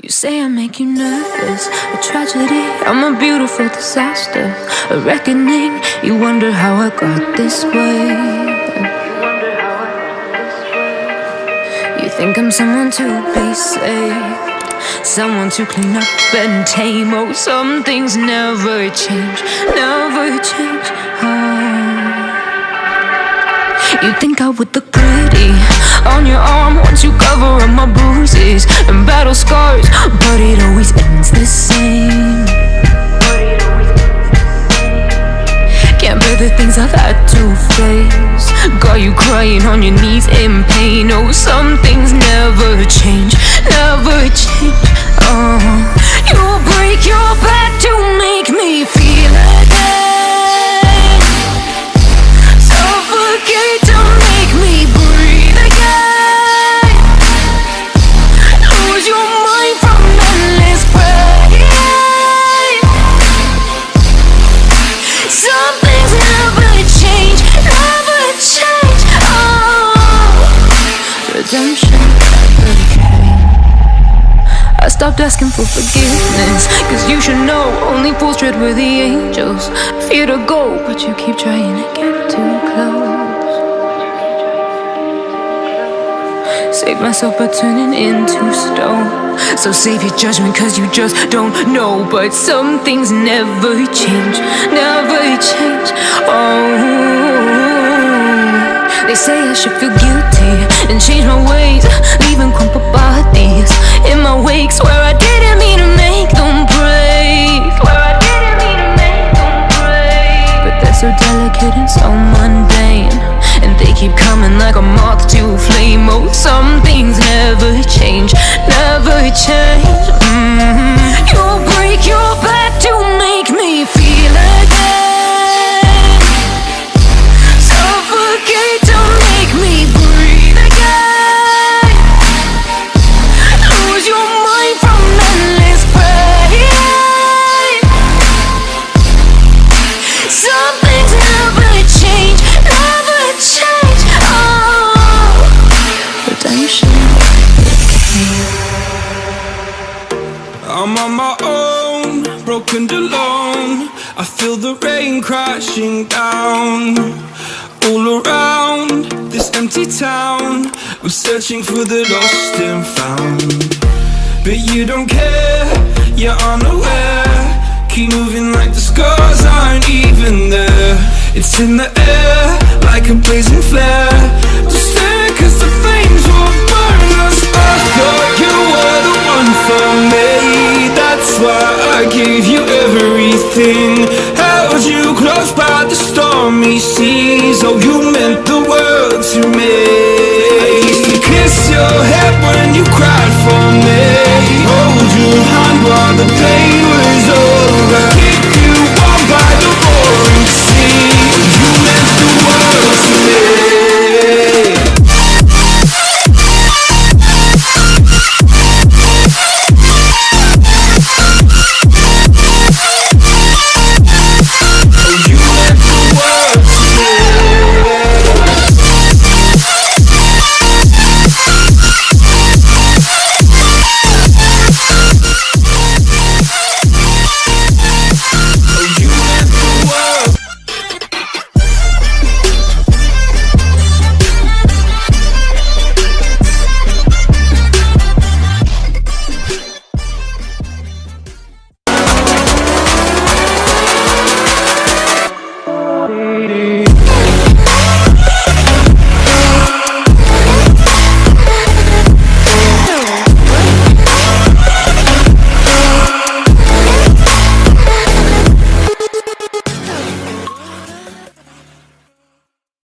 You say I make you nervous, a tragedy, I'm a beautiful disaster, a reckoning. You wonder how I got this way. You think I'm someone to be saved, someone to clean up and tame. Oh, some things never change, never change. You think I would look pretty on your arm once you cover up my bruises and battle scars, but it always ends the same. Can't bear the things I've had to face, got you crying on your knees in pain. Oh, some things never change, never change. You'll break your back to make me feel again, suffocate to make me breathe again, lose your mind from endless pain. Some things never change, never change. Redemption never came. I stopped asking for forgiveness, cause you should know only fools tread where the angels fear to go, but you keep trying to get too close. Save myself by turning into stone, so save your judgment cause you just don't know. But some things never change, never change. They say I should feel guilty and change my ways, leaving crumpled bodies in my wake. Swear I didn't mean to make them break, swear I didn't mean to make them break. But they're so delicate and so mundane, and they keep coming like a moth to a flame. Oh, some things never change, never change. You'll break your back to make me feel again, suffocate to make me breathe again, lose your mind from endless pain. Some things never change, never change. Redemption. I'm on my own, broken and alone. I feel the rain crashing down all around this empty town. I'm searching for the lost and found, but you don't care, you're unaware. Keep moving like the scars aren't even there. It's in the air like a blazing flare. Just stare cause the flames will burn us. I thought you were the one for me, that's why I gave you everything. Held you close by the stormy seas. Oh, you meant the world to me.